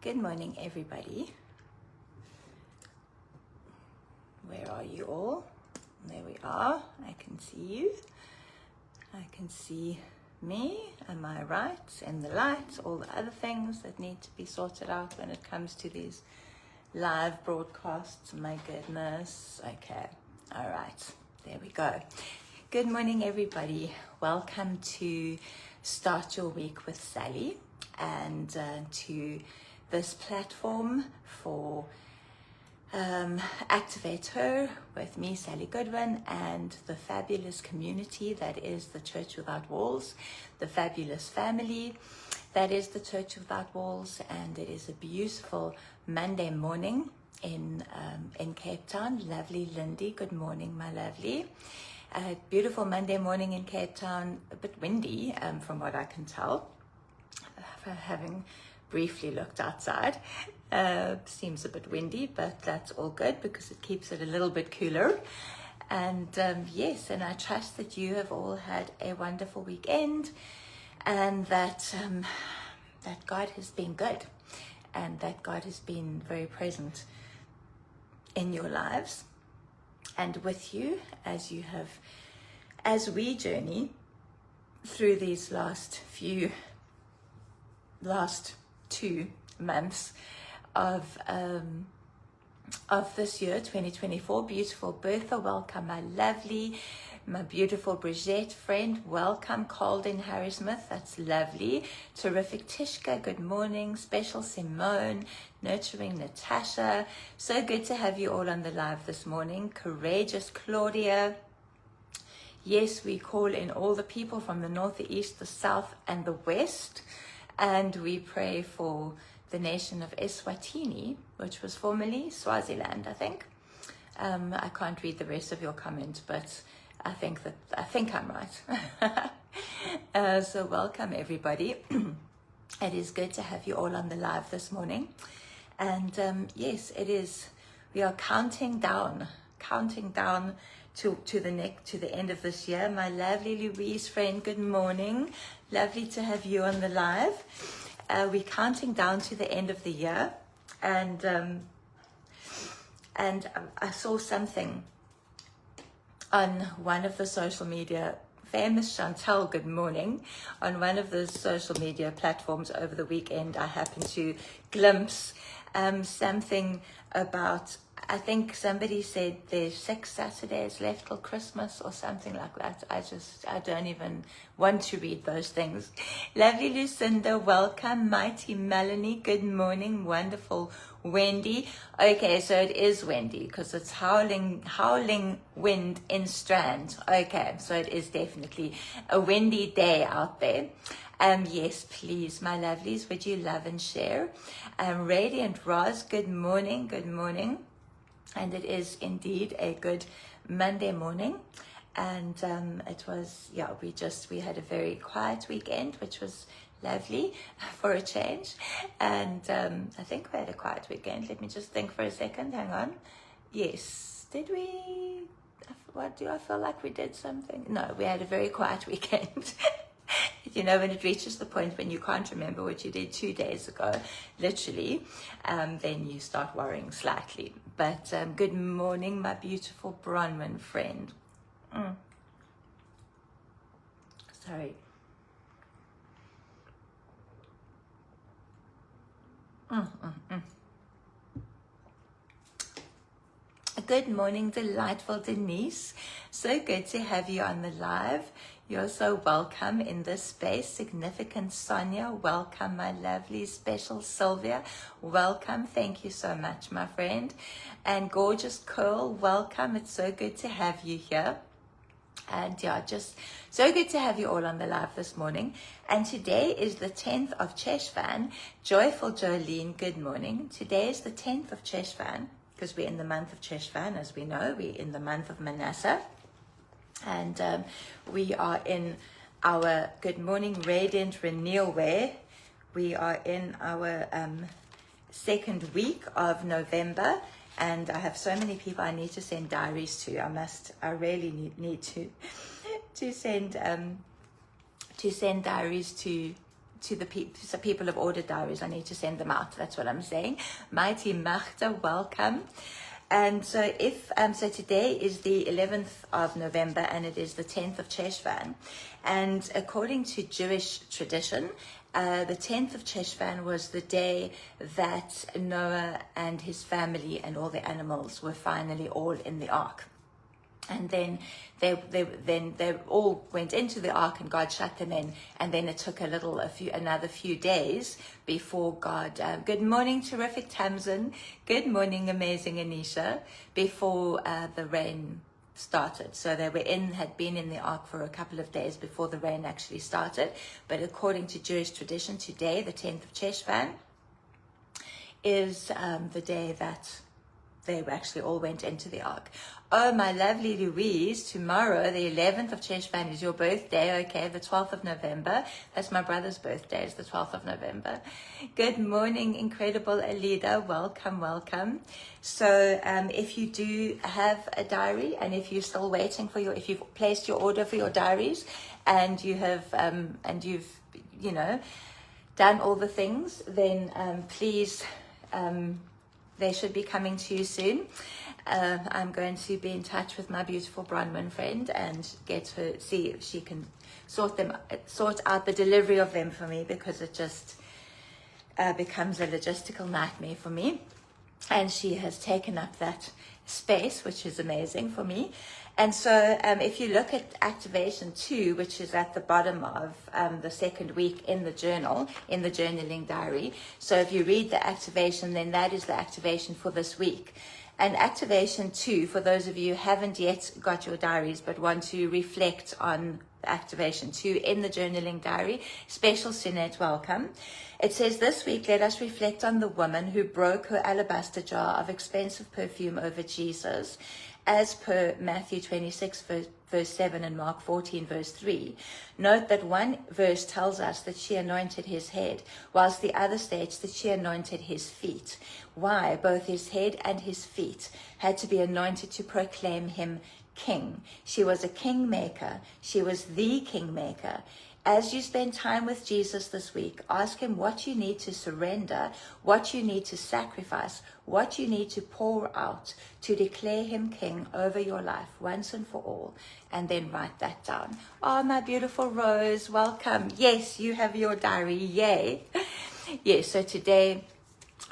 Good morning, everybody. Where are you all? There we are. I can see you. I can see me and my rights and the lights, all the other things that need to be sorted out when it comes to these live broadcasts. My goodness. Okay. All right. There we go. Good morning, everybody. Welcome to Start Your Week with Sally and to this platform for Activate Her with me, Sally Goodwin, and the fabulous community that is the Church Without Walls, the fabulous family that is the Church Without Walls. And it is a beautiful Monday morning in Cape Town. Lovely Lindy, good morning, my lovely. Beautiful Monday morning in Cape Town, a bit windy from what I can tell, having briefly looked outside. Seems a bit windy, but that's all good because it keeps it a little bit cooler. And yes, and I trust that you have all had a wonderful weekend, and that that God has been good, and that God has been very present in your lives and with you as we journey through these last 2 months of this year, 2024. Beautiful Bertha, welcome, my lovely, my beautiful Bridget friend, welcome. Colden Harrismith, that's lovely. Terrific Tishka, good morning. Special Simone, nurturing Natasha, so good to have you all on the live this morning. Courageous Claudia, yes, we call in all the people from the north, the east, the south, and the west, and we pray for the nation of Eswatini, which was formerly Swaziland, I think. I can't read the rest of your comment, but I think I'm right. So welcome, everybody. It is good to have you all on the live this morning. And yes, it is. We are counting down to the end of this year. My lovely Louise friend, good morning. Lovely to have you on the live. We're counting down to the end of the year, and I saw something on one of the social media, famous Chantal, good morning, on one of the social media platforms over the weekend. I happened to glimpse something about, I think somebody said there's 6 Saturdays left till Christmas or something like that. I don't even want to read those things. Lovely Lucinda, welcome. Mighty Melanie, good morning. Wonderful Wendy. Okay, so it is windy because it's howling wind in Strand. Okay, so it is definitely a windy day out there. Yes, please, my lovelies, would you love and share? Radiant Roz, good morning, good morning. And it is indeed a good Monday morning. And it was, yeah, we had a very quiet weekend, which was lovely for a change. And I think we had a quiet weekend. Let me just think for a second. Hang on. Yes. Did we? What do I feel like we did something? No, we had a very quiet weekend. You know, when it reaches the point when you can't remember what you did 2 days ago, literally, then you start worrying slightly. But good morning, my beautiful Bronwyn friend. Sorry. Good morning, delightful Denise. So good to have you on the live. You're so welcome in this space. Significant Sonia, welcome, my lovely. Special Sylvia, welcome. Thank you so much, my friend. And gorgeous Curl, welcome. It's so good to have you here. And yeah, just so good to have you all on the live this morning. And today is the 10th of Cheshvan. Joyful Jolene, good morning. Today is the 10th of Cheshvan, because we're in the month of Cheshvan, as we know. We're in the month of Manasseh. And we are in our good morning radiant renewal way. We are in our second week of November, and I have so many people I need to send diaries to. I really need to send diaries to to the people. So people have ordered diaries. I need to send them out. That's what I'm saying. Mighty Magda, welcome. And so so today is the 11th of November and it is the 10th of Cheshvan. And according to Jewish tradition, the 10th of Cheshvan was the day that Noah and his family and all the animals were finally all in the ark. And then they all went into the ark and God shut them in. And then it took another few days before God, good morning, terrific Tamsin. Good morning, amazing Anisha, before the rain started. So they had been in the ark for a couple of days before the rain actually started. But according to Jewish tradition, today, the 10th of Cheshvan, is the day that they actually all went into the ark. Oh, my lovely Louise, tomorrow, the 11th of Cheshvan, is your birthday, okay, the 12th of November. That's my brother's birthday, it's the 12th of November. Good morning, incredible Alida, welcome, welcome. So if you do have a diary, and if you're still waiting if you've placed your order for your diaries, and you have, and you've, done all the things, then please, they should be coming to you soon. I'm going to be in touch with my beautiful Bronwyn friend and see if she can sort out the delivery of them for me, because it just becomes a logistical nightmare for me. And she has taken up that space, which is amazing for me. And so if you look at activation 2, which is at the bottom of the second week in the journal, in the journaling diary. So if you read the activation, then that is the activation for this week. And activation 2, for those of you who haven't yet got your diaries but want to reflect on activation 2 in the journaling diary, special Sunette, welcome. It says, this week, let us reflect on the woman who broke her alabaster jar of expensive perfume over Jesus, as per Matthew 26, verse 7 and Mark 14, verse 3. Note that one verse tells us that she anointed his head, whilst the other states that she anointed his feet. Why? Both his head and his feet had to be anointed to proclaim him king. She was a kingmaker. She was the kingmaker. As you spend time with Jesus this week, ask him what you need to surrender, what you need to sacrifice, what you need to pour out to declare him king over your life once and for all, and then write that down. Oh, my beautiful Rose, welcome. Yes, you have your diary. Yay. Yes, so today,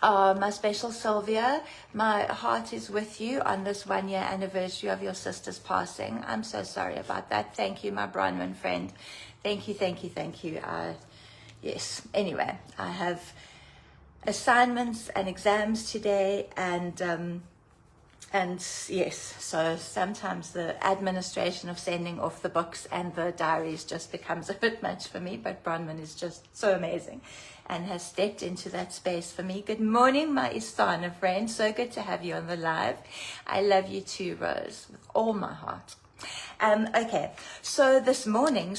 my special Sylvia, my heart is with you on this 1-year anniversary of your sister's passing. I'm so sorry about that. Thank you, my Bronwyn friend. Thank you, thank you, thank you. Yes, anyway, I have assignments and exams today, and yes, so sometimes the administration of sending off the books and the diaries just becomes a bit much for me, but Bronwyn is just so amazing and has stepped into that space for me. Good morning, my Istana friend. So good to have you on the live. I love you too, Rose, with all my heart. Okay, so this morning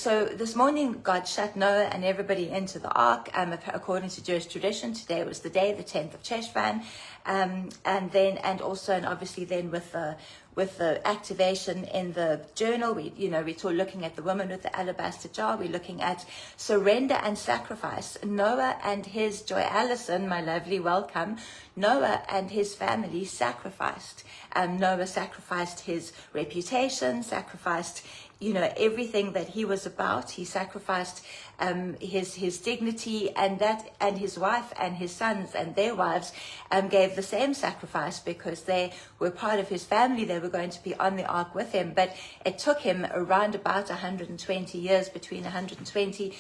God shut Noah and everybody into the ark. According to Jewish tradition, today was the day, the 10th of Cheshvan, and obviously then with the activation in the journal, we're looking at the woman with the alabaster jar. We're looking at surrender and sacrifice. Noah and his Joy Allison, my lovely, welcome. Noah and his family sacrificed. Noah sacrificed his reputation, sacrificed everything that he was about. He sacrificed his dignity, and his wife and his sons and their wives gave the same sacrifice because they were part of his family. They were going to be on the ark with him, but it took him around about 120 years, between 100 to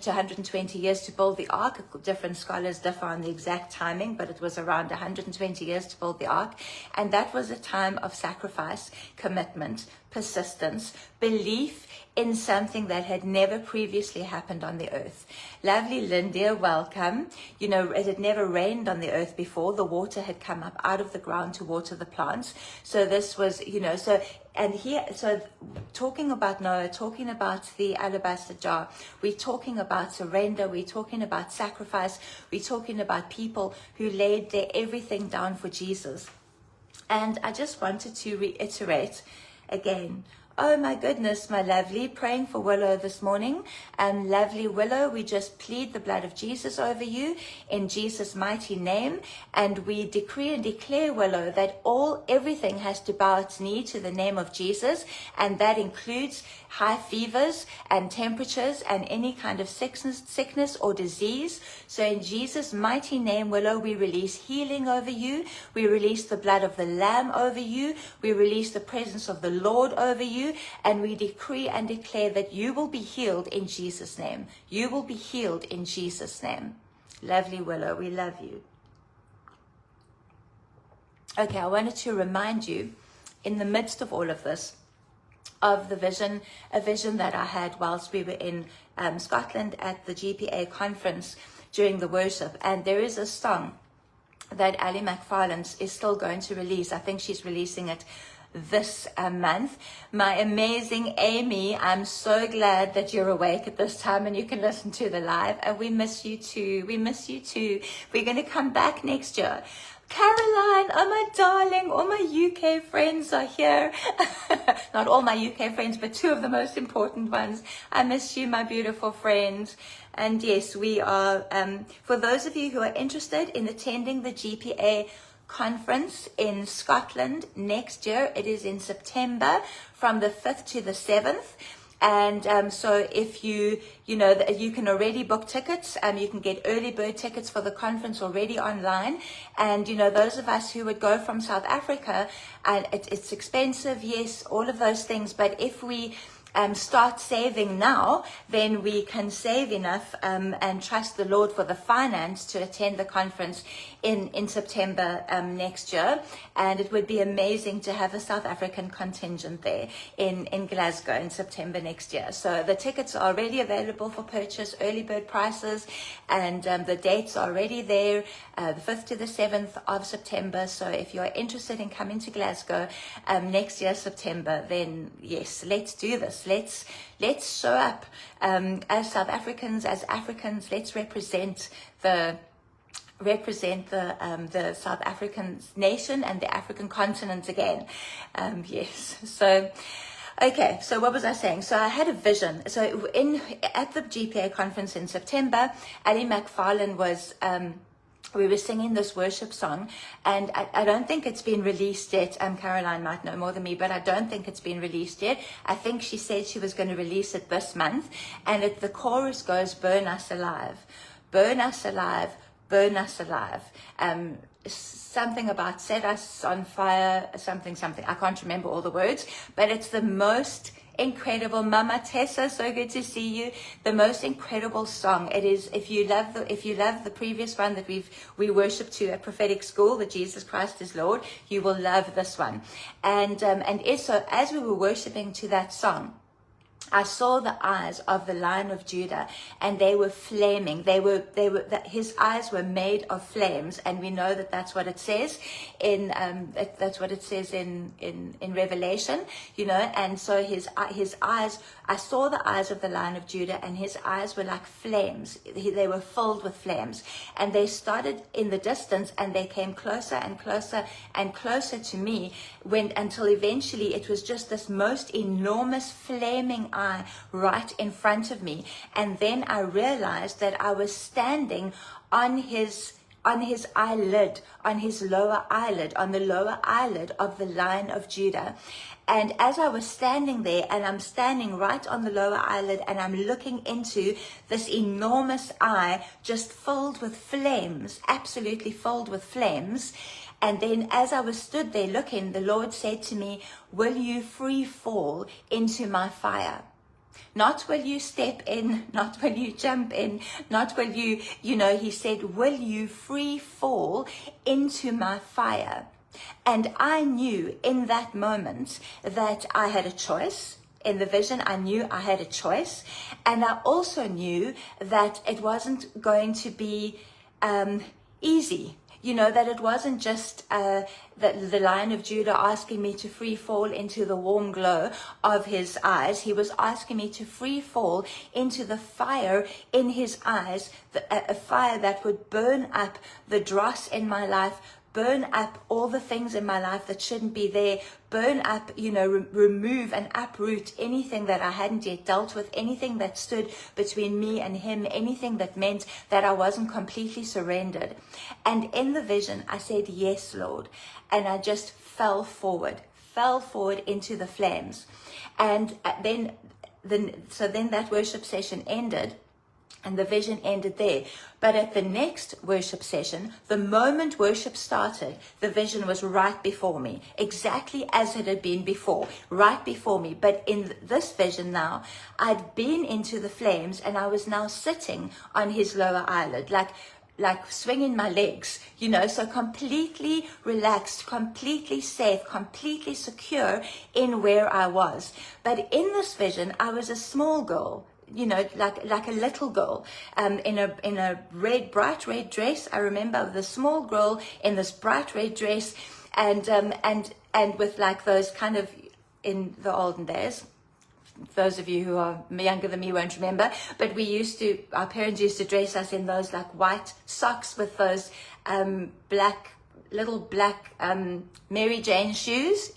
120 years to build the ark. Different scholars differ on the exact timing, but it was around 120 years to build the ark. And that was a time of sacrifice, commitment, persistence, belief in something that had never previously happened on the earth. Lovely Linda, welcome. It had never rained on the earth before. The water had come up out of the ground to water the plants. So this was, so talking about Noah, talking about the alabaster jar, we're talking about surrender, we're talking about sacrifice, we're talking about people who laid their everything down for Jesus. And I just wanted to reiterate again, Oh my goodness, my lovely, praying for Willow this morning. Lovely Willow, we just plead the blood of Jesus over you in Jesus' mighty name. And we decree and declare, Willow, that everything has to bow its knee to the name of Jesus. And that includes high fevers and temperatures and any kind of sickness or disease. So in Jesus' mighty name, Willow, we release healing over you. We release the blood of the Lamb over you. We release the presence of the Lord over you. And we decree and declare that you will be healed in Jesus' name. You will be healed in Jesus' name. Lovely Willow, we love you. Okay, I wanted to remind you, in the midst of all of this, of a vision that I had whilst we were in Scotland at the GPA conference during the worship. And there is a song that Ali McFarland is still going to release. I think she's releasing it this month. My amazing Amy, I'm so glad that you're awake at this time and you can listen to the live. And we miss you too. We miss you too. We're going to come back next year. Caroline, oh my darling, all my UK friends are here. Not all my UK friends, but two of the most important ones. I miss you, my beautiful friends. And yes, we are, for those of you who are interested in attending the GPA conference in Scotland next year, it is in September from the 5th to the 7th. And so if you can already book tickets, you can get early bird tickets for the conference already online. And, those of us who would go from South Africa, and it's expensive, yes, all of those things. But if we start saving now, then we can save enough and trust the Lord for the finance to attend the conference in September next year. And it would be amazing to have a South African contingent there in Glasgow in September next year. So the tickets are already available for purchase, early bird prices, and the dates are already there, the 5th to the 7th of September. So if you're interested in coming to Glasgow next year, September, then yes, let's do this. Let's show up as South Africans, as Africans. Let's represent the South African nation and the African continent again. Yes. So, okay. So what was I saying? So I had a vision. So at the GPA conference in September, Ali McFarland was. We were singing this worship song, and I don't think it's been released yet. Caroline might know more than me, but I don't think it's been released yet. I think she said she was going to release it this month, and the chorus goes, "Burn us alive, burn us alive, burn us alive." Something about set us on fire, something. I can't remember all the words, but it's the most incredible. Mama Tessa, so good to see you. The most incredible song. It is. If you love the previous one that we worship to at Prophetic School, that Jesus Christ is Lord, you will love this one. And so as we were worshiping to that song, I saw the eyes of the Lion of Judah, and they were flaming. His eyes were made of flames, and we know that that's what it says in Revelation, And so his eyes, I saw the eyes of the Lion of Judah, and his eyes were like flames. They were filled with flames, and they started in the distance, and they came closer and closer and closer to me, until eventually it was just this most enormous flaming eye right in front of me. And then I realized that I was standing on his eyelid, on his lower eyelid, on the lower eyelid of the Lion of Judah. And as I was standing there, and I'm standing right on the lower eyelid, and I'm looking into this enormous eye just filled with flames, absolutely filled with flames. And then as I was stood there looking, the Lord said to me, "Will you free fall into my fire?" Not will you step in, not will you jump in, not will you, he said, "Will you free fall into my fire?" And I knew in that moment that I had a choice. In the vision, I knew I had a choice. And I also knew that it wasn't going to be easy. That it wasn't just the Lion of Judah asking me to free fall into the warm glow of his eyes. He was asking me to free fall into the fire in his eyes, a fire that would burn up the dross in my life, burn up all the things in my life that shouldn't be there, burn up, remove and uproot anything that I hadn't yet dealt with, anything that stood between me and him, anything that meant that I wasn't completely surrendered. And in the vision, I said, yes, Lord. And I just fell forward into the flames. And then that worship session ended. And the vision ended there. But at the next worship session, the moment worship started, the vision was right before me, exactly as it had been before, right before me. But in this vision now, I'd been into the flames and I was now sitting on his lower eyelid, like swinging my legs, so completely relaxed, completely safe, completely secure in where I was. But in this vision, I was a small girl, like a little girl, in a bright red dress. I remember the small girl in this bright red dress, and with like those kind of, in the olden days, those of you who are younger than me won't remember, but our parents used to dress us in those like white socks with those little black Mary Jane shoes,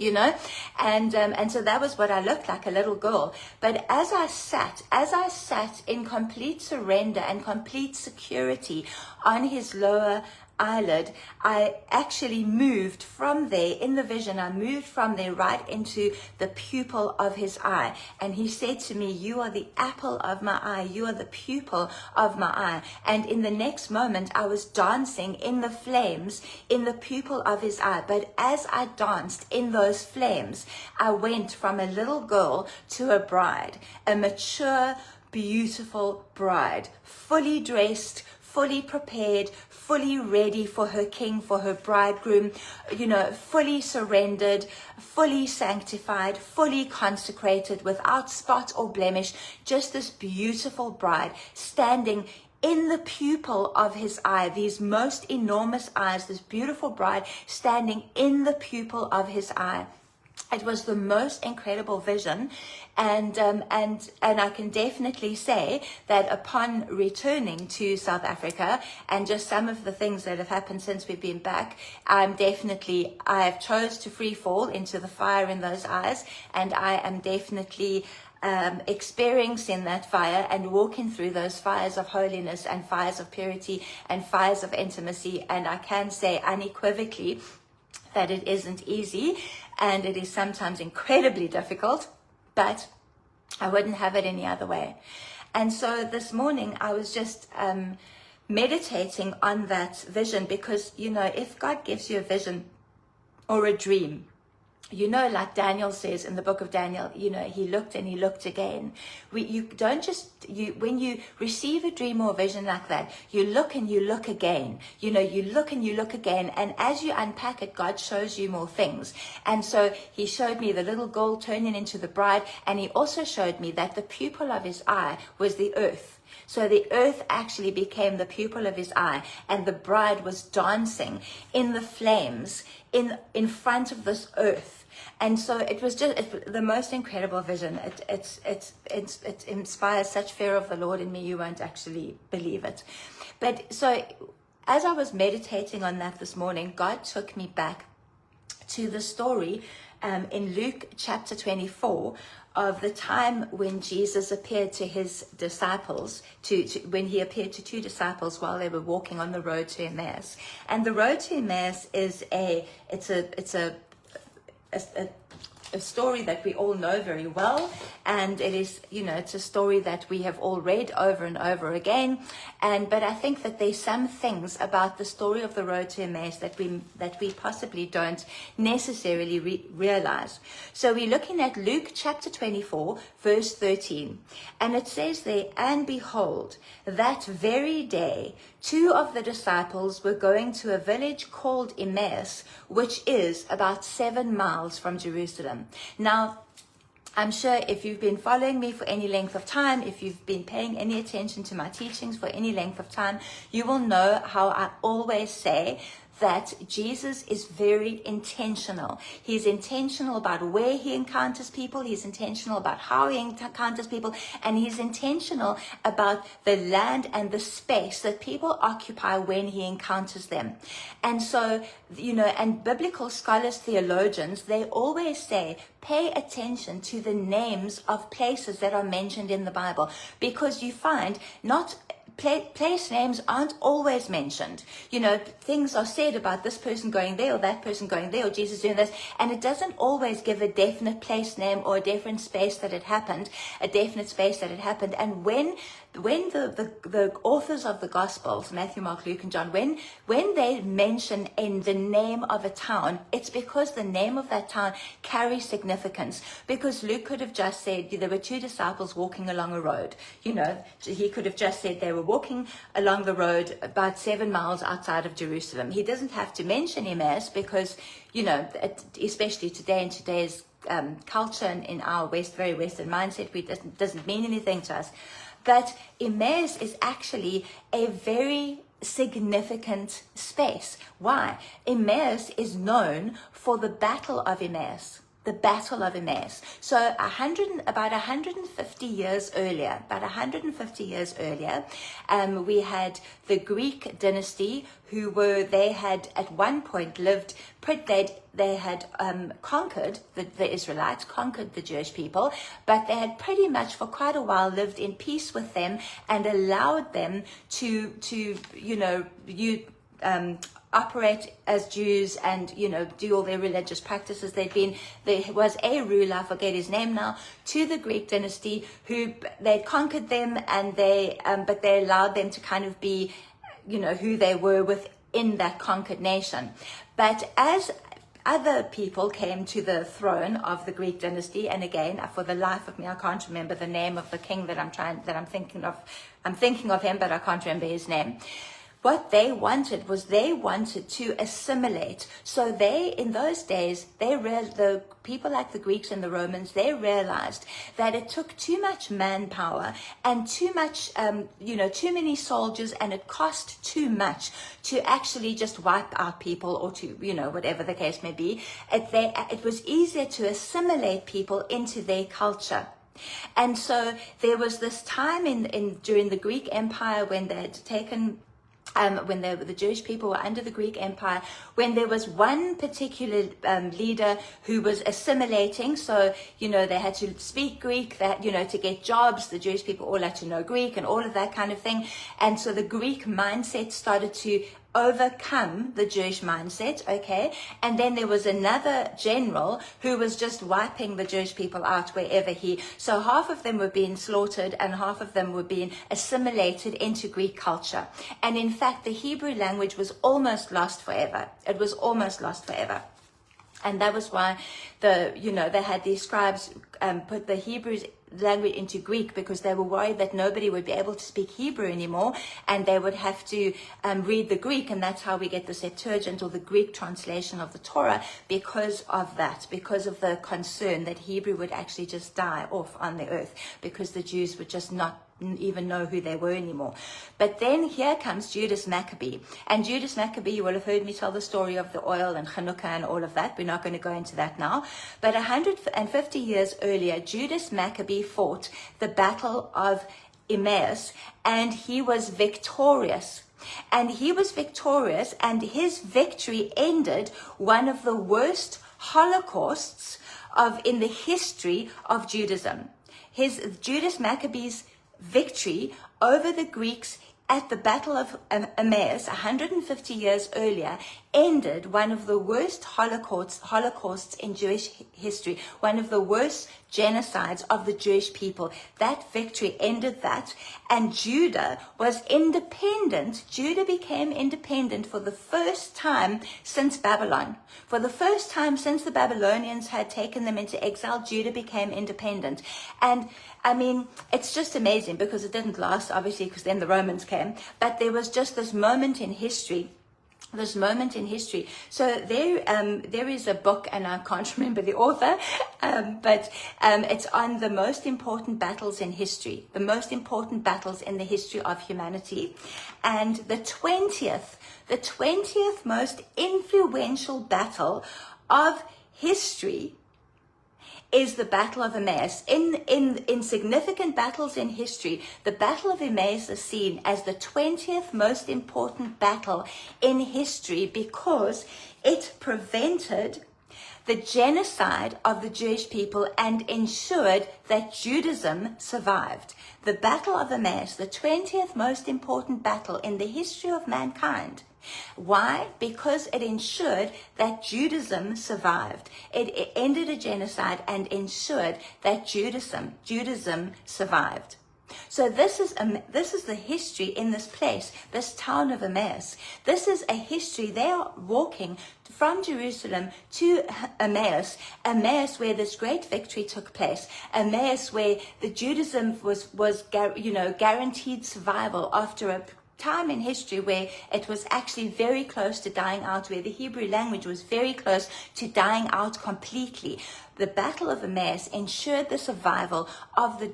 and so that was what I looked like, a little girl. But as I sat in complete surrender and complete security on his lower eyelid, I actually moved from there. In the vision, I moved from there right into the pupil of his eye. And he said to me, you are the apple of my eye. You are the pupil of my eye. And in the next moment, I was dancing in the flames in the pupil of his eye. But as I danced in those flames, I went from a little girl to a bride, a mature, beautiful bride, fully dressed, fully prepared, fully ready for her king, for her bridegroom, fully surrendered, fully sanctified, fully consecrated, without spot or blemish, just this beautiful bride standing in the pupil of his eye, these most enormous eyes, this beautiful bride standing in the pupil of his eye. It was the most incredible vision, and I can definitely say that upon returning to South Africa, and just some of the things that have happened since we've been back, I have chose to free fall into the fire in those eyes, and I am definitely experiencing that fire and walking through those fires of holiness and fires of purity and fires of intimacy. And I can say unequivocally that it isn't easy, and it is sometimes incredibly difficult, but I wouldn't have it any other way. And so this morning I was just meditating on that vision, because if God gives you a vision or a dream, like Daniel says in the book of Daniel, he looked and he looked again. You don't just, when you receive a dream or a vision like that, you look and you look again. You look and you look again. And as you unpack it, God shows you more things. And so he showed me the little girl turning into the bride. And he also showed me that the pupil of his eye was the earth. So the earth actually became the pupil of his eye, and the bride was dancing in the flames in front of this earth. And so it was just the most incredible vision. It inspires such fear of the Lord in me, you won't actually believe it. But so as I was meditating on that this morning, God took me back to the story in Luke chapter 24 of the time when Jesus appeared to his disciples, when he appeared to two disciples while they were walking on the road to Emmaus. And the road to Emmaus is a story that we all know very well, and it is, it's a story that we have all read over and over again. But I think that there's some things about the story of the road to Emmaus that we possibly don't necessarily realize. So we're looking at Luke chapter 24, verse 13, and it says there, "And behold, that very day, 2 of the disciples were going to a village called Emmaus, which is about 7 miles from Jerusalem." Now, I'm sure if you've been following me for any length of time, if you've been paying any attention to my teachings for any length of time, you will know how I always say that Jesus is very intentional. He's intentional about where he encounters people. He's intentional about how he encounters people. And he's intentional about the land and the space that people occupy when he encounters them. And so, and biblical scholars, theologians, they always say, pay attention to the names of places that are mentioned in the Bible, because you find not place names aren't always mentioned. Things are said about this person going there or that person going there or Jesus doing this, and it doesn't always give a definite place name or a definite space that it happened, And when the authors of the Gospels, Matthew, Mark, Luke, and John, when they mention in the name of a town, it's because the name of that town carries significance. Because Luke could have just said there were two disciples walking along a road. He could have just said they were walking along the road about 7 miles outside of Jerusalem. He doesn't have to mention Emmaus because, especially today in today's culture and in our very Western mindset, it doesn't mean anything to us. But Emmaus is actually a very significant space. Why? Emmaus is known for the Battle of Emmaus. The Battle of Emmaus. So about 150 years earlier, we had the Greek dynasty they had at one point lived, they had conquered the Israelites, conquered the Jewish people, but they had pretty much for quite a while lived in peace with them and allowed them to operate as Jews and, do all their religious practices. There was a ruler, I forget his name now, to the Greek dynasty who they conquered them and but they allowed them to kind of be, who they were within that conquered nation. But as other people came to the throne of the Greek dynasty, and again, for the life of me, I can't remember the name of the king that I'm thinking of. I'm thinking of him, but I can't remember his name. What they wanted to assimilate. So in those days, the people like the Greeks and the Romans, they realized that it took too much manpower and too much, too many soldiers, and it cost too much to actually just wipe out people or to, whatever the case may be. It was easier to assimilate people into their culture. And so there was this time during the Greek Empire when they had taken when the Jewish people were under the Greek Empire, when there was one particular leader who was assimilating. So, they had to speak Greek, that, to get jobs, the Jewish people all had to know Greek and all of that kind of thing. And so the Greek mindset started to overcome the Jewish mindset, okay? And then there was another general who was just wiping the Jewish people out wherever so half of them were being slaughtered and half of them were being assimilated into Greek culture. And in fact, the Hebrew language was almost lost forever. It was almost lost forever. And that was why they had these scribes put the Hebrews language into Greek, because they were worried that nobody would be able to speak Hebrew anymore and they would have to read the Greek, and that's how we get the Septuagint or the Greek translation of the Torah, because of the concern that Hebrew would actually just die off on the earth because the Jews would just not even know who they were anymore. But then here comes Judas Maccabee. And Judas Maccabee, you will have heard me tell the story of the oil and Chanukah and all of that. We're not going to go into that now. But 150 years earlier, Judas Maccabee fought the Battle of Emmaus, and he was victorious. And his victory ended one of the worst holocausts in the history of Judaism. Judas Maccabee's victory over the Greeks at the Battle of Emmaus 150 years earlier ended one of the worst holocausts in Jewish history, one of the worst genocides of the Jewish people. That victory ended that, and Judah was independent. Judah became independent for the first time since Babylon. For the first time since the Babylonians had taken them into exile, Judah became independent. And I mean, it's just amazing, because it didn't last, obviously, because then the Romans came. But there was just this moment in history this moment in history. So there is a book, and I can't remember the author, but it's on the most important battles in history, the most important battles in the history of humanity. And the 20th most influential battle of history is the Battle of Emmaus. In significant battles in history, the Battle of Emmaus is seen as the 20th most important battle in history because it prevented the genocide of the Jewish people and ensured that Judaism survived. The Battle of Emmaus, the 20th most important battle in the history of mankind. Why? Because it ensured that Judaism survived. It ended a genocide and ensured that Judaism survived. So this is the history in this place, this town of Emmaus. This is a history. They are walking from Jerusalem to Emmaus where this great victory took place. Emmaus where the Judaism was guaranteed survival after a time in history where it was actually very close to dying out, where the Hebrew language was very close to dying out completely. The Battle of Emmaus ensured the survival of the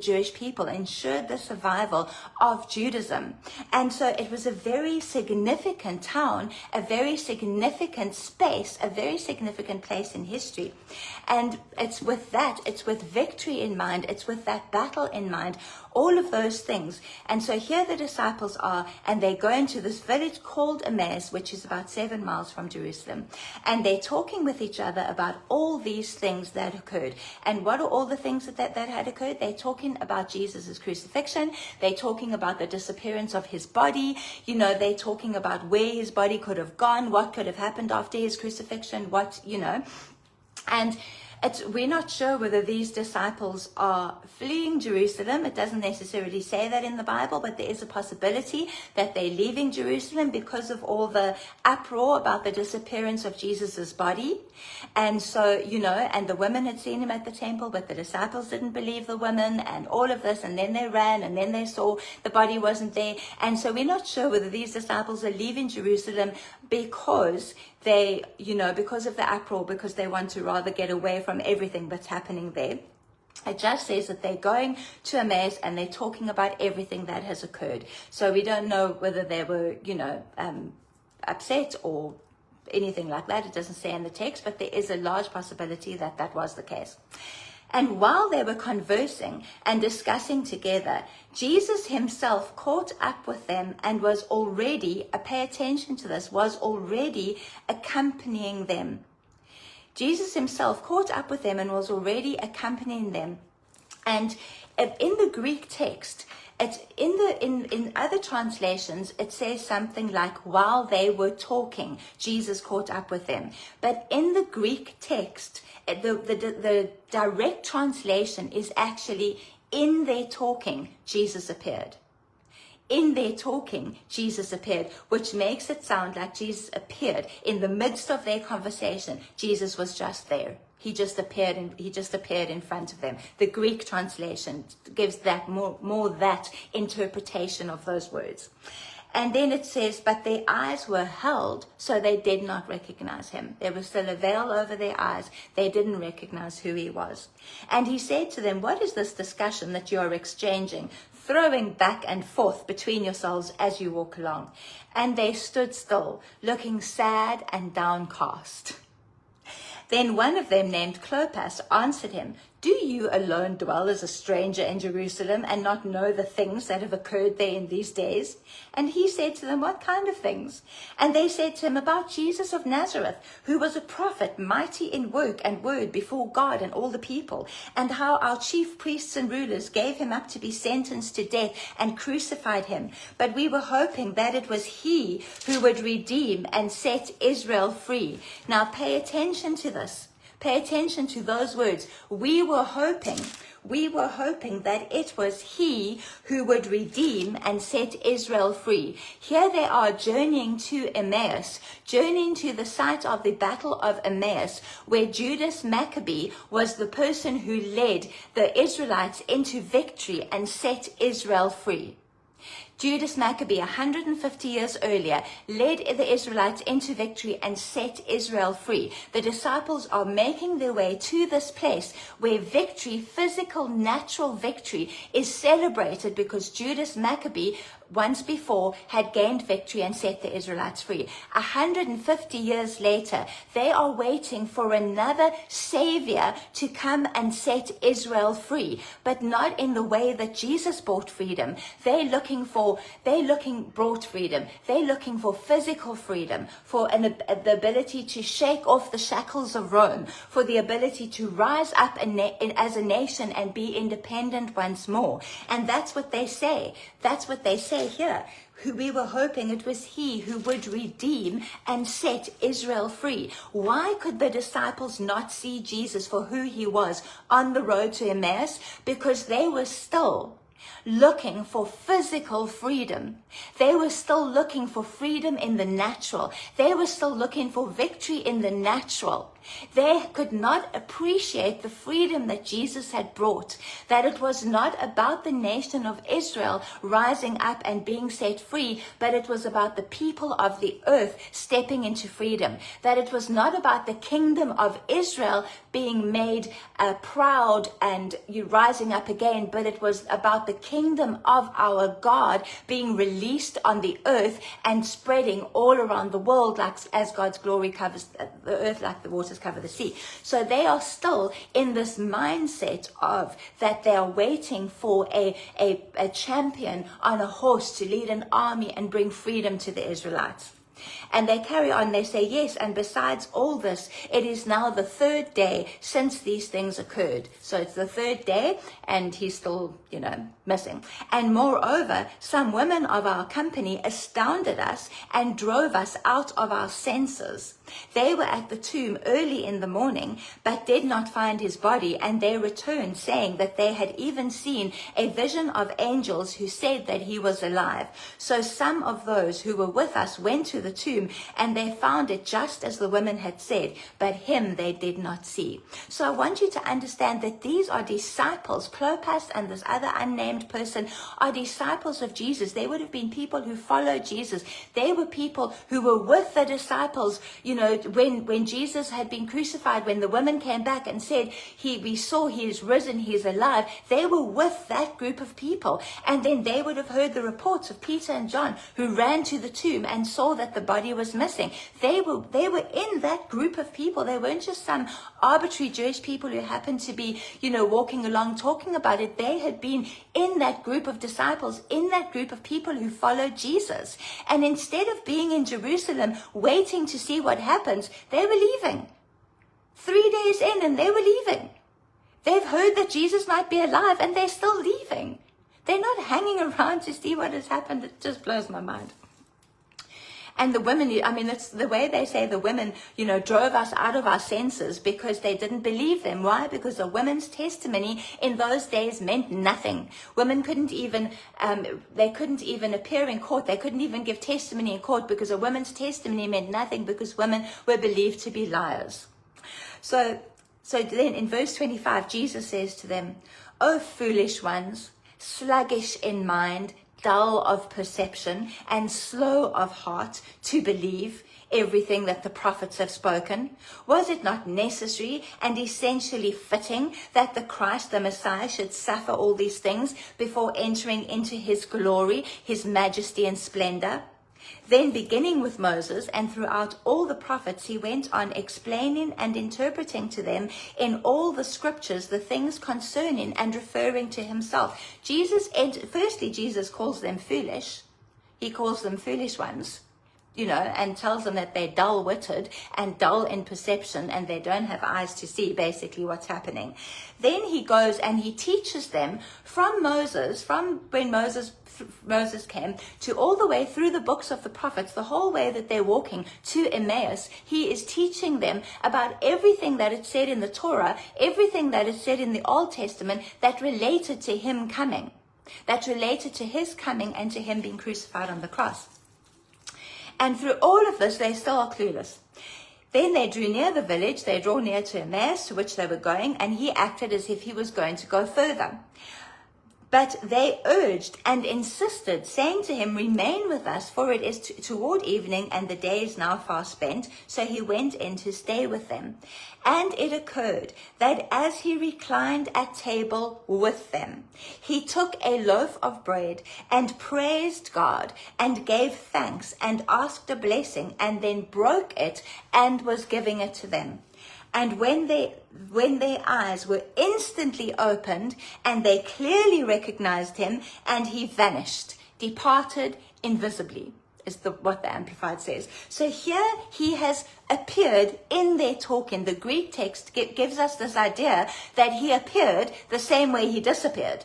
Jewish people, ensured the survival of Judaism. And so it was a very significant town, a very significant space, a very significant place in history. And it's with victory in mind, it's with that battle in mind, all of those things. And so here the disciples are, and they go into this village called Emmaus, which is about 7 miles from Jerusalem. And they're talking with each other about all these things that occurred. And what are all the things that had occurred? They're talking about Jesus' crucifixion. They're talking about the disappearance of his body. They're talking about where his body could have gone, what could have happened after his crucifixion, And we're not sure whether these disciples are fleeing Jerusalem. It doesn't necessarily say that in the Bible, but there is a possibility that they're leaving Jerusalem because of all the uproar about the disappearance of Jesus's body. And so, and the women had seen him at the temple, but the disciples didn't believe the women and all of this. And then they ran and then they saw the body wasn't there. And so we're not sure whether these disciples are leaving Jerusalem because because of the uproar, because they want to rather get away from everything that's happening there. It just says that they're going to Emmaus and they're talking about everything that has occurred. So we don't know whether they were, upset or anything like that. It doesn't say in the text, but there is a large possibility that that was the case. And while they were conversing and discussing together, Jesus himself caught up with them and was already, pay attention to this, was already accompanying them. Jesus himself caught up with them and was already accompanying them. And in the Greek text, in other translations, it says something like, while they were talking, Jesus caught up with them. But in the Greek text, the direct translation is actually, in their talking, Jesus appeared. In their talking, Jesus appeared, which makes it sound like Jesus appeared in the midst of their conversation. Jesus was just there. He just appeared in front of them. The Greek translation gives that more that interpretation of those words. And then it says, but their eyes were held, so they did not recognize him. There was still a veil over their eyes. They didn't recognize who he was. And he said to them, what is this discussion that you are exchanging, throwing back and forth between yourselves as you walk along? And they stood still, looking sad and downcast. Then one of them, named Clopas, answered him, do you alone dwell as a stranger in Jerusalem and not know the things that have occurred there in these days? And he said to them, what kind of things? And they said to him, about Jesus of Nazareth, who was a prophet, mighty in work and word before God and all the people, and how our chief priests and rulers gave him up to be sentenced to death and crucified him. But we were hoping that it was he who would redeem and set Israel free. Now pay attention to this. Pay attention to those words. We were hoping that it was he who would redeem and set Israel free. Here they are journeying to Emmaus, journeying to the site of the Battle of Emmaus, where Judas Maccabee was the person who led the Israelites into victory and set Israel free. Judas Maccabee, 150 years earlier, led the Israelites into victory and set Israel free. The disciples are making their way to this place where victory, physical, natural victory, is celebrated because Judas Maccabee once before had gained victory and set the Israelites free. 150 years later, they are waiting for another savior to come and set Israel free, but not in the way that Jesus brought freedom. Brought freedom. They're looking for physical freedom, for the ability to shake off the shackles of Rome, for the ability to rise up as a nation and be independent once more. And that's what they say. That's what they say here. We were hoping it was he who would redeem and set Israel free. Why could the disciples not see Jesus for who he was on the road to Emmaus? Because they were still looking for physical freedom. They were still looking for freedom in the natural. They were still looking for victory in the natural. They could not appreciate the freedom that Jesus had brought, that it was not about the nation of Israel rising up and being set free, but it was about the people of the earth stepping into freedom, that it was not about the kingdom of Israel being made proud and rising up again, but it was about the kingdom of our God being released on the earth and spreading all around the world, like as God's glory covers the earth like the waters cover the sea. So they are still in this mindset of that they are waiting for a champion on a horse to lead an army and bring freedom to the Israelites. And they carry on, they say, yes, and besides all this, it is now the third day since these things occurred. So it's the third day, and he's still, missing. And moreover, some women of our company astounded us and drove us out of our senses. They were at the tomb early in the morning, but did not find his body, and they returned, saying that they had even seen a vision of angels who said that he was alive. So some of those who were with us went to the tomb, and they found it just as the women had said, but him they did not see. So I want you to understand that these are disciples. Clopas and this other unnamed person are disciples of Jesus. They would have been people who followed Jesus. They were people who were with the disciples, when Jesus had been crucified, when the women came back and said, we saw he is risen, he is alive. They were with that group of people. And then they would have heard the reports of Peter and John, who ran to the tomb and saw that the body was missing. They were in that group of people. They weren't just some arbitrary Jewish people who happened to be, walking along talking about it. They had been in that group of disciples, in that group of people who followed Jesus. And instead of being in Jerusalem waiting to see what happens, they were leaving. 3 days in and they were leaving. They've heard that Jesus might be alive and they're still leaving. They're not hanging around to see what has happened. It just blows my mind. And the women, that's the way they say the women, drove us out of our senses because they didn't believe them. Why? Because a woman's testimony in those days meant nothing. Women couldn't even appear in court. They couldn't even give testimony in court because a woman's testimony meant nothing, because women were believed to be liars. So then in verse 25, Jesus says to them, "O foolish ones, sluggish in mind, dull of perception, and slow of heart to believe everything that the prophets have spoken. Was it not necessary and essentially fitting that the Christ, the Messiah, should suffer all these things before entering into his glory, his majesty and splendor?" Then, beginning with Moses and throughout all the prophets, he went on explaining and interpreting to them in all the scriptures the things concerning and referring to himself. Firstly, Jesus calls them foolish. He calls them foolish ones, and tells them that they're dull-witted and dull in perception and they don't have eyes to see basically what's happening. Then he goes and he teaches them from when Moses came to all the way through the books of the prophets, the whole way that they're walking to Emmaus. He is teaching them about everything that it said in the Torah, everything that it said in the Old Testament that related to him coming, that related to his coming and to him being crucified on the cross. And through all of this, they still are clueless. Then they drew near the village, they draw near to Emmaus, to which they were going, and he acted as if he was going to go further. But they urged and insisted, saying to him, "Remain with us, for it is toward evening, and the day is now far spent." So he went in to stay with them. And it occurred that as he reclined at table with them, he took a loaf of bread and praised God and gave thanks and asked a blessing, and then broke it and was giving it to them. And when their eyes were instantly opened, and they clearly recognized him, and he vanished, departed invisibly, is what the Amplified says. So here he has appeared in their talking. The Greek text gives us this idea that he appeared the same way he disappeared.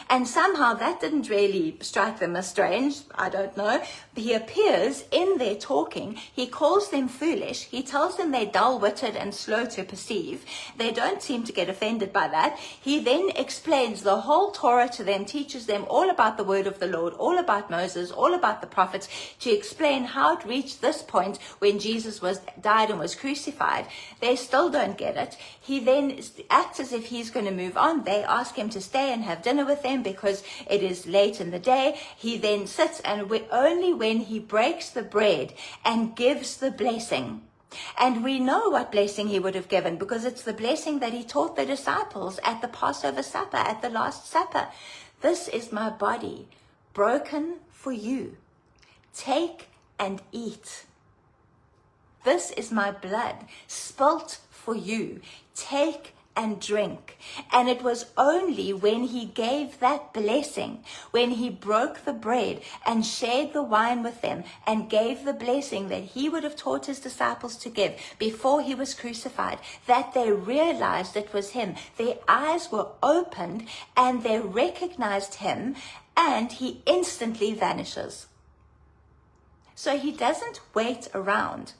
And somehow that didn't really strike them as strange. I don't know. He appears in their talking. He calls them foolish. He tells them they're dull-witted and slow to perceive. They don't seem to get offended by that. He then explains the whole Torah to them, teaches them all about the word of the Lord, all about Moses, all about the prophets, to explain how it reached this point when Jesus died and was crucified. They still don't get it. He then acts as if he's going to move on. They ask him to stay and have dinner with them because it is late in the day. He then sits, and only when he breaks the bread and gives the blessing. And we know what blessing he would have given, because it's the blessing that he taught the disciples at the Passover supper, at the Last Supper. "This is my body broken for you. Take and eat. This is my blood spilt for you. Take and drink." And it was only when he gave that blessing, when he broke the bread and shared the wine with them and gave the blessing that he would have taught his disciples to give before he was crucified, that they realized it was him. Their eyes were opened and they recognized him, and he instantly vanishes. So he doesn't wait around.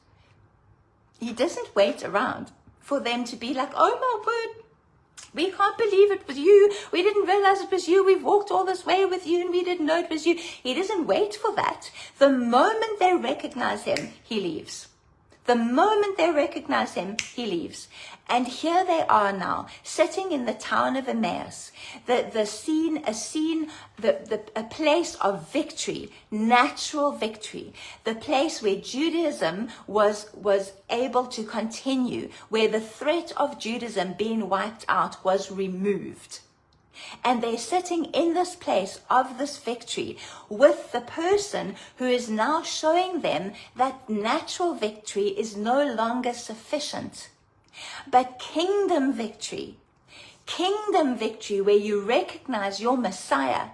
He doesn't wait around for them to be like, "Oh my word, we can't believe it was you. We didn't realize it was you. We've walked all this way with you and we didn't know it was you." He doesn't wait for that. The moment they recognize him, he leaves. The moment they recognize him, he leaves. And here they are now, sitting in the town of Emmaus, a place of victory, natural victory, the place where Judaism was able to continue, where the threat of Judaism being wiped out was removed. And they're sitting in this place of this victory with the person who is now showing them that natural victory is no longer sufficient, but kingdom victory where you recognize your Messiah.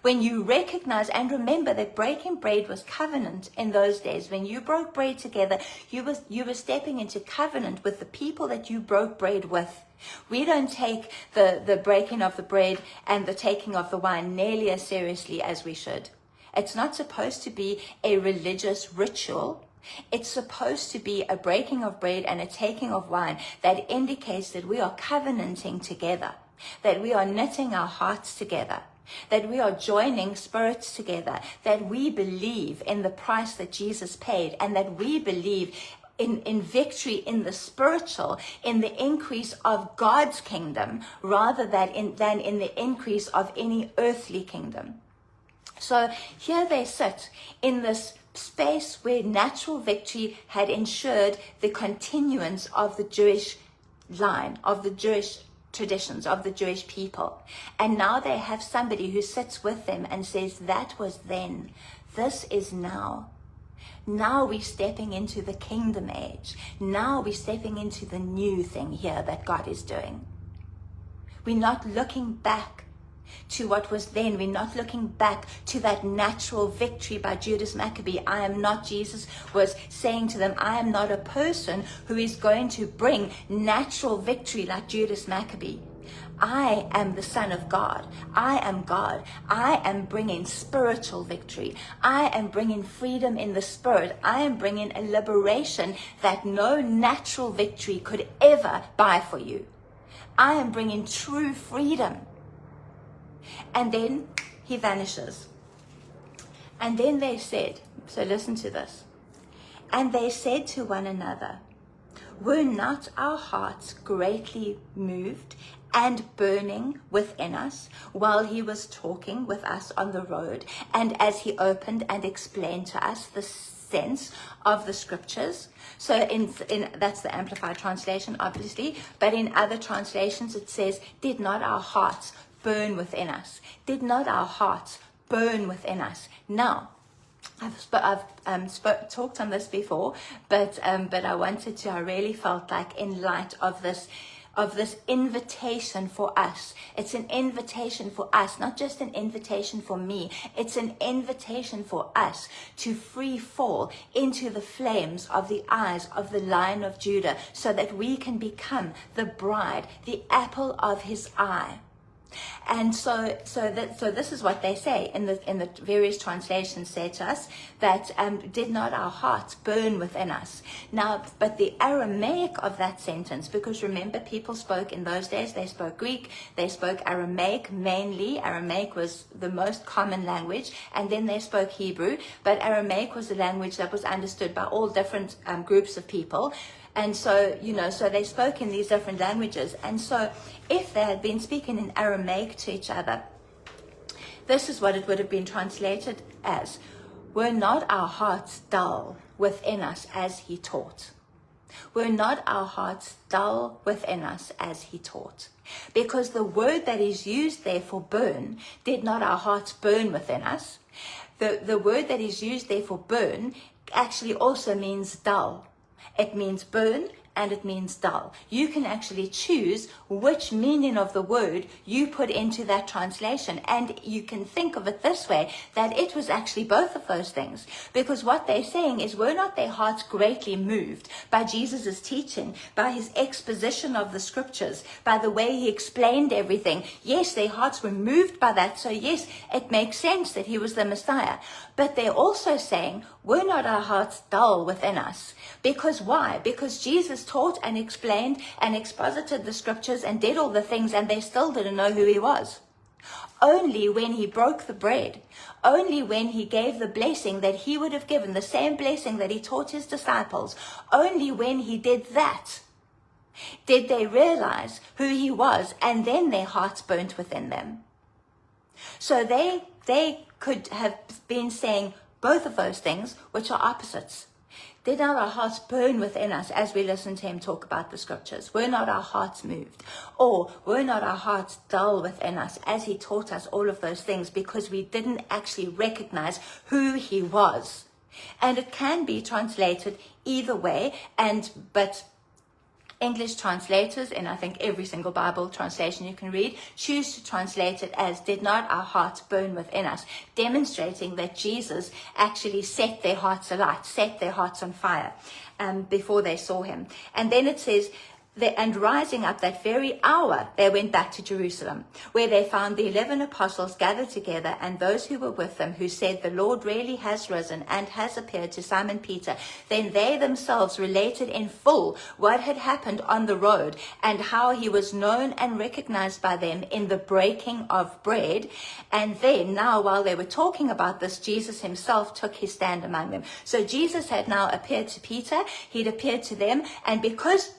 When you recognize, and remember that breaking bread was covenant in those days. When you broke bread together, you were stepping into covenant with the people that you broke bread with. We don't take the breaking of the bread and the taking of the wine nearly as seriously as we should. It's not supposed to be a religious ritual. It's supposed to be a breaking of bread and a taking of wine that indicates that we are covenanting together, that we are knitting our hearts together, that we are joining spirits together, that we believe in the price that Jesus paid, and that we believe in victory in the spiritual, in the increase of God's kingdom, rather than in the increase of any earthly kingdom. So here they sit in this space where natural victory had ensured the continuance of the Jewish line, of the Jewish traditions, of the Jewish people. And now they have somebody who sits with them and says, "That was then, this is now. Now we're stepping into the kingdom age. Now we're stepping into the new thing here that God is doing." We're not looking back to what was then. We're not looking back to that natural victory by Judas Maccabee. Jesus was saying to them, I am not a person who is going to bring natural victory like Judas Maccabee. I am the Son of God. I am God. I am bringing spiritual victory. I am bringing freedom in the spirit. I am bringing a liberation that no natural victory could ever buy for you. I am bringing true freedom. And then he vanishes. And then they said, so listen to this. And they said to one another, "Were not our hearts greatly moved and burning within us while he was talking with us on the road, and as he opened and explained to us the sense of the scriptures. So in that's the Amplified translation, obviously, but in other translations it says, did not our hearts burn within us? Did not our hearts burn within us? Now, I've talked on this before, but I wanted to. I really felt like, in light of this invitation for us, it's an invitation for us, not just an invitation for me. It's an invitation for us to free fall into the flames of the eyes of the Lion of Judah, so that we can become the bride, the apple of his eye. And so this is what they say in the various translations, say to us that did not our hearts burn within us? Now, but the Aramaic of that sentence, because remember, people spoke in those days, they spoke Greek, they spoke Aramaic mainly. Aramaic was the most common language, and then they spoke Hebrew, but Aramaic was a language that was understood by all different groups of people. And so, so they spoke in these different languages. And so if they had been speaking in Aramaic to each other, this is what it would have been translated as: were not our hearts dull within us as he taught? Were not our hearts dull within us as he taught? Because the word that is used there for burn, did not our hearts burn within us? The word that is used there for burn actually also means dull. It means burn and it means dull. You can actually choose which meaning of the word you put into that translation. And you can think of it this way, that it was actually both of those things. Because what they're saying is, were not their hearts greatly moved by Jesus's teaching, by his exposition of the scriptures, by the way he explained everything? Yes, their hearts were moved by that. So yes, it makes sense that he was the Messiah. But they're also saying, were not our hearts dull within us? Because why? Because Jesus taught and explained and exposited the scriptures and did all the things, and they still didn't know who he was. Only when he broke the bread, only when he gave the blessing that he would have given, the same blessing that he taught his disciples, only when he did that, did they realize who he was, and then their hearts burnt within them. So they could have been saying both of those things, which are opposites. Did not our hearts burn within us as we listen to him talk about the scriptures? Were not our hearts moved? Or were not our hearts dull within us as he taught us all of those things, because we didn't actually recognize who he was? And it can be translated either way, but English translators, and I think every single Bible translation you can read, choose to translate it as, did not our hearts burn within us, demonstrating that Jesus actually set their hearts alight, set their hearts on fire before they saw him. And then it says, and rising up that very hour, they went back to Jerusalem, where they found the 11 apostles gathered together, and those who were with them, who said, the Lord really has risen and has appeared to Simon Peter. Then they themselves related in full what had happened on the road, and how he was known and recognized by them in the breaking of bread. And then now, while they were talking about this, Jesus himself took his stand among them. So Jesus had now appeared to Peter, he'd appeared to them, and because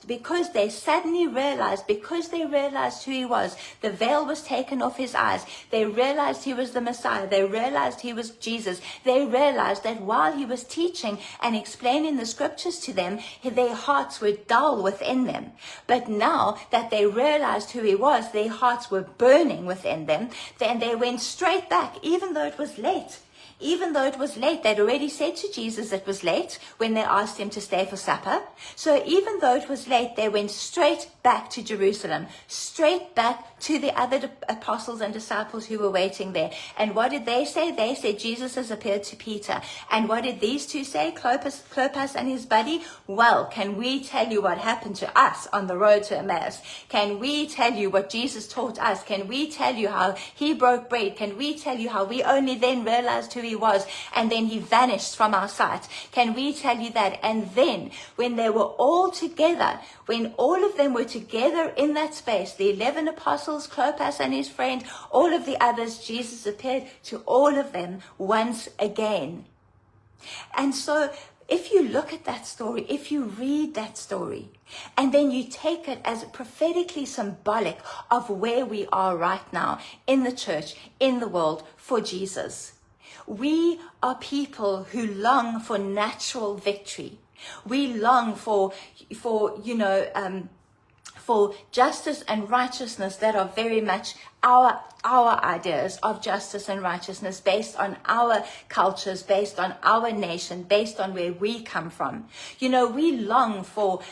they suddenly realized, because they realized who he was, the veil was taken off his eyes. They realized he was the Messiah. They realized he was Jesus. They realized that while he was teaching and explaining the scriptures to them, their hearts were dull within them. But now that they realized who he was, their hearts were burning within them. Then they went straight back, even though it was late. Even though it was late, they'd already said to Jesus it was late when they asked him to stay for supper. So even though it was late, they went straight back to Jerusalem, straight back to the other apostles and disciples who were waiting there. And what did they say? They said, Jesus has appeared to Peter. And what did these two say, Clopas and his buddy? Well, can we tell you what happened to us on the road to Emmaus? Can we tell you what Jesus taught us? Can we tell you how he broke bread? Can we tell you how we only then realized who he was, and then he vanished from our sight? Can we tell you that? And then when they were all together, when all of them were together in that space, the 11 apostles, Clopas and his friend, all of the others, Jesus appeared to all of them once again. And so if you look at that story, if you read that story, and then you take it as prophetically symbolic of where we are right now in the church, in the world, for Jesus. We are people who long for natural victory. We long for justice and righteousness that are very much our ideas of justice and righteousness, based on our cultures, based on our nation, based on where we come from. We long for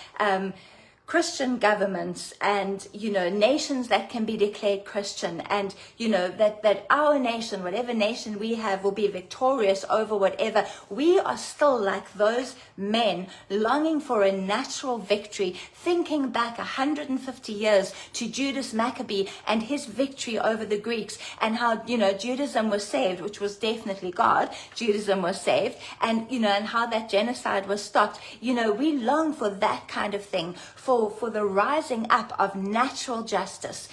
Christian governments and, nations that can be declared Christian, and, that our nation, whatever nation we have, will be victorious over whatever. We are still like those men longing for a natural victory, thinking back 150 years to Judas Maccabee and his victory over the Greeks, and how, Judaism was saved, which was definitely God. Judaism was saved, and, and how that genocide was stopped. We long for that kind of thing, for the rising up of natural justice,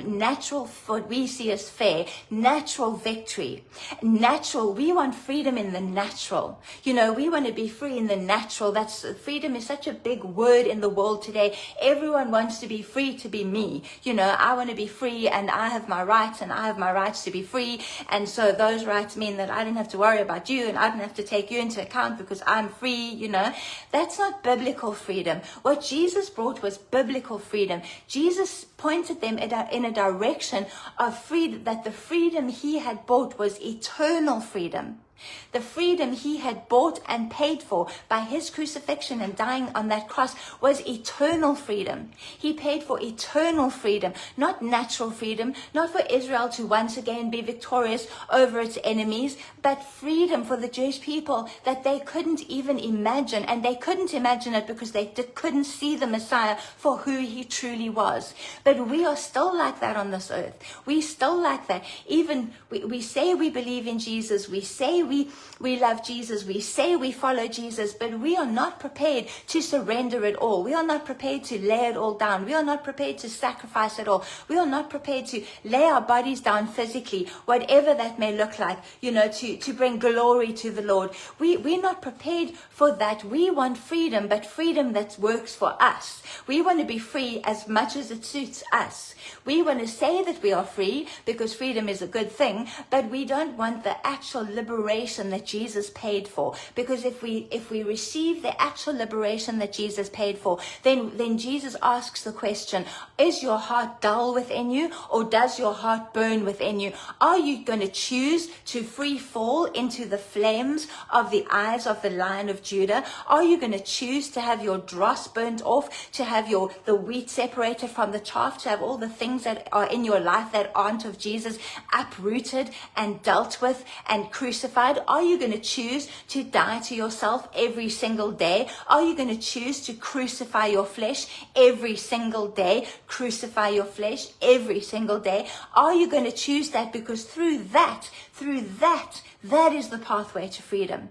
natural, what we see as fair, natural victory, we want freedom in the natural. We want to be free in the natural. Freedom is such a big word in the world today. Everyone wants to be free to be me. I want to be free, and I have my rights, and I have my rights to be free, and so those rights mean that I don't have to worry about you, and I don't have to take you into account because I'm free. That's not biblical freedom. What Jesus brought was biblical freedom. Jesus pointed them in a direction of freedom, that the freedom he had bought was eternal freedom. The freedom he had bought and paid for by his crucifixion and dying on that cross was eternal freedom. He paid for eternal freedom, not natural freedom, not for Israel to once again be victorious over its enemies, but freedom for the Jewish people that they couldn't even imagine. And they couldn't imagine it because they couldn't see the Messiah for who he truly was. But we are still like that on this earth. We still like that. Even we say we believe in Jesus. We say we love Jesus, we say we follow Jesus, but we are not prepared to surrender it all. We are not prepared to lay it all down. We are not prepared to sacrifice it all. We are not prepared to lay our bodies down physically, whatever that may look like, to bring glory to the Lord. We're not prepared for that. We want freedom, but freedom that works for us. We want to be free as much as it suits us. We want to say that we are free because freedom is a good thing, but we don't want the actual liberation that Jesus paid for. Because if we receive the actual liberation that Jesus paid for, then Jesus asks the question, is your heart dull within you, or does your heart burn within you? Are you going to choose to free fall into the flames of the eyes of the Lion of Judah? Are you going to choose to have your dross burnt off, to have the wheat separated from the chaff, to have all the things that are in your life that aren't of Jesus uprooted and dealt with and crucified? Are you going to choose to die to yourself every single day? Are you going to choose to crucify your flesh every single day? Crucify your flesh every single day. Are you going to choose that? Because through that is the pathway to freedom.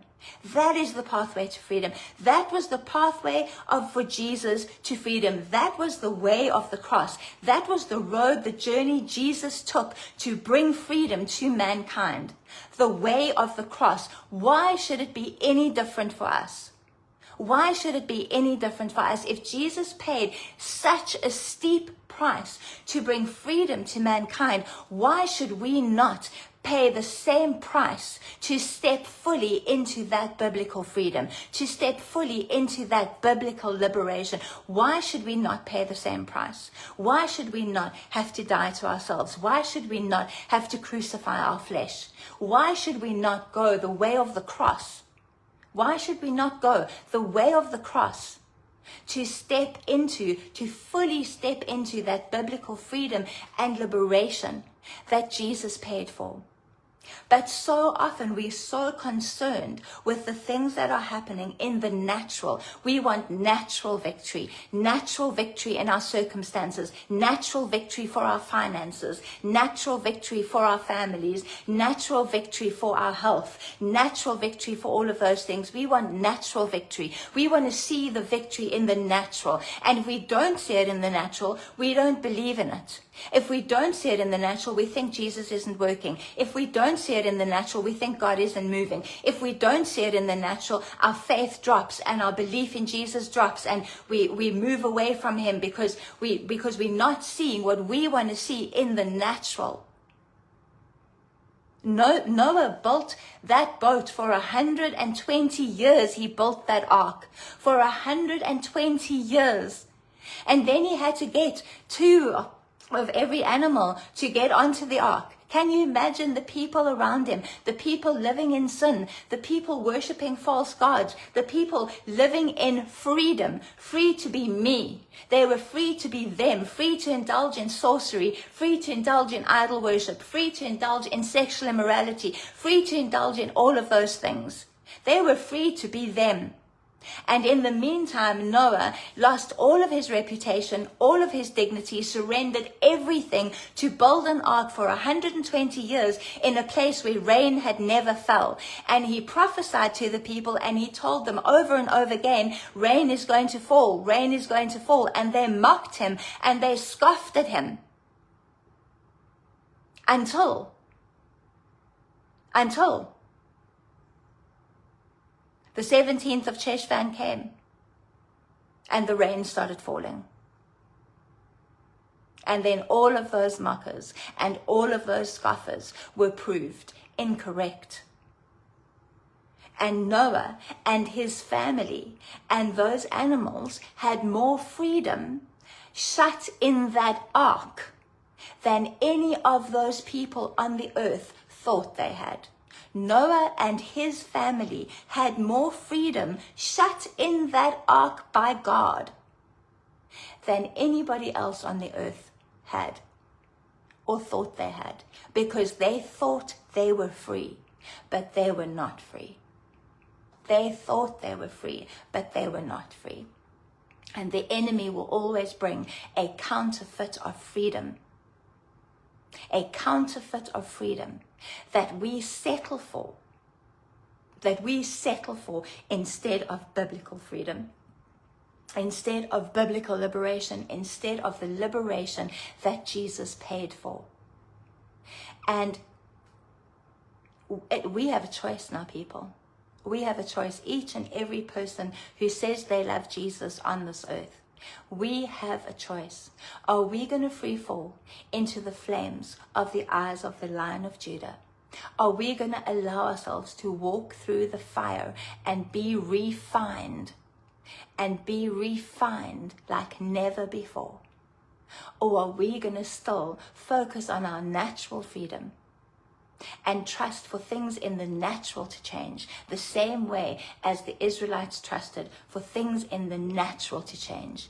That is the pathway to freedom. That was the pathway for Jesus to freedom. That was the way of the cross. That was the road, the journey Jesus took to bring freedom to mankind. The way of the cross. Why should it be any different for us? Why should it be any different for us? If Jesus paid such a steep price to bring freedom to mankind, why should we not pay the same price to step fully into that biblical freedom, to step fully into that biblical liberation? Why should we not pay the same price? Why should we not have to die to ourselves? Why should we not have to crucify our flesh? Why should we not go the way of the cross? Why should we not go the way of the cross to fully step into that biblical freedom and liberation that Jesus paid for? But so often we're so concerned with the things that are happening in the natural. We want natural victory in our circumstances, natural victory for our finances, natural victory for our families, natural victory for our health, natural victory for all of those things. We want natural victory. We want to see the victory in the natural. And if we don't see it in the natural, we don't believe in it. If we don't see it in the natural, we think Jesus isn't working. If we don't see it in the natural, we think God isn't moving. If we don't see it in the natural, our faith drops and our belief in Jesus drops, and we move away from him because we're not seeing what we want to see in the natural. Noah built that boat for 120 years. He built that ark for 120 years. And then he had to get two of every animal to get onto the ark. Can you imagine the people around him, the people living in sin, the people worshiping false gods, the people living in freedom, free to be me. They were free to be them, free to indulge in sorcery, free to indulge in idol worship, free to indulge in sexual immorality, free to indulge in all of those things. They were free to be them. And in the meantime, Noah lost all of his reputation, all of his dignity, surrendered everything to build an ark for 120 years in a place where rain had never fell. And he prophesied to the people and he told them over and over again, rain is going to fall, rain is going to fall. And they mocked him and they scoffed at him until the 17th of Cheshvan came and the rain started falling. And then all of those mockers and all of those scoffers were proved incorrect. And Noah and his family and those animals had more freedom shut in that ark than any of those people on the earth thought they had. Noah and his family had more freedom shut in that ark by God than anybody else on the earth had or thought they had, because they thought they were free, but they were not free. They thought they were free, but they were not free. And the enemy will always bring a counterfeit of freedom. A counterfeit of freedom that we settle for instead of biblical freedom, instead of biblical liberation, instead of the liberation that Jesus paid for. And we have a choice now, people. We have a choice, each and every person who says they love Jesus on this earth. We have a choice. Are we going to free fall into the flames of the eyes of the Lion of Judah? Are we going to allow ourselves to walk through the fire and be refined like never before? Or are we going to still focus on our natural freedom and trust for things in the natural to change, the same way as the Israelites trusted for things in the natural to change?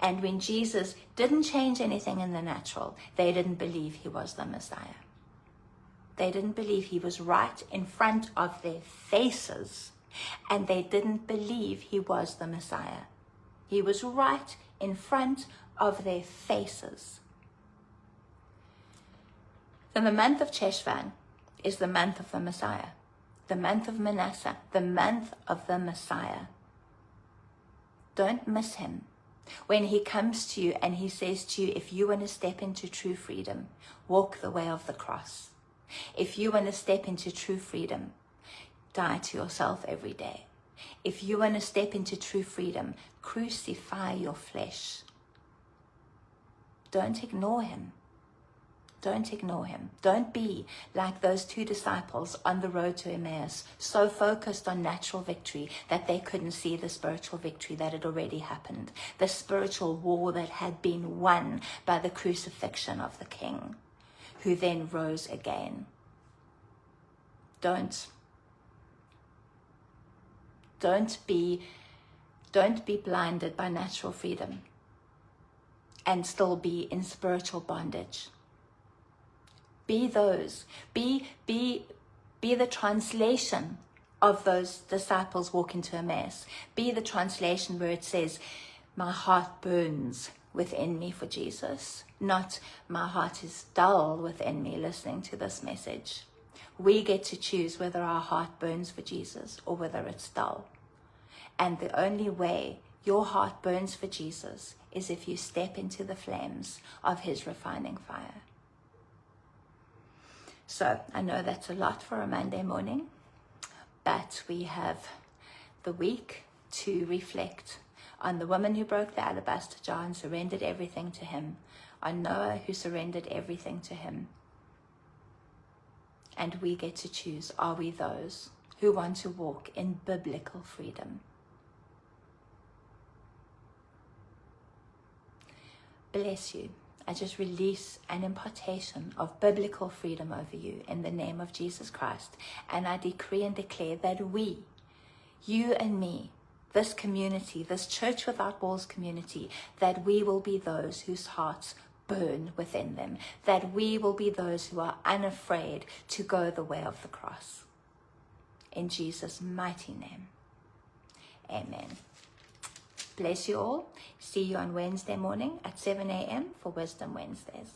And when Jesus didn't change anything in the natural, they didn't believe he was the Messiah. They didn't believe he was right in front of their faces, and they didn't believe he was the Messiah. He was right in front of their faces. And the month of Cheshvan is the month of the Messiah, the month of Manasseh, the month of the Messiah. Don't miss him. When he comes to you and he says to you, if you want to step into true freedom, walk the way of the cross. If you want to step into true freedom, die to yourself every day. If you want to step into true freedom, crucify your flesh. Don't ignore him. Don't ignore him. Don't be like those two disciples on the road to Emmaus, so focused on natural victory that they couldn't see the spiritual victory that had already happened, the spiritual war that had been won by the crucifixion of the King, who then rose again. Don't be blinded by natural freedom and still be in spiritual bondage. Be the translation of those disciples walking to Emmaus. Be the translation where it says, my heart burns within me for Jesus, not my heart is dull within me listening to this message. We get to choose whether our heart burns for Jesus or whether it's dull. And the only way your heart burns for Jesus is if you step into the flames of his refining fire. So I know that's a lot for a Monday morning, but we have the week to reflect on the woman who broke the alabaster jar and surrendered everything to him, on Noah who surrendered everything to him. And we get to choose, are we those who want to walk in biblical freedom? Bless you. I just release an impartation of biblical freedom over you in the name of Jesus Christ. And I decree and declare that we, you and me, this community, this Church Without Walls community, that we will be those whose hearts burn within them, that we will be those who are unafraid to go the way of the cross. In Jesus' mighty name, amen. Bless you all. See you on Wednesday morning at 7 a.m. for Wisdom Wednesdays.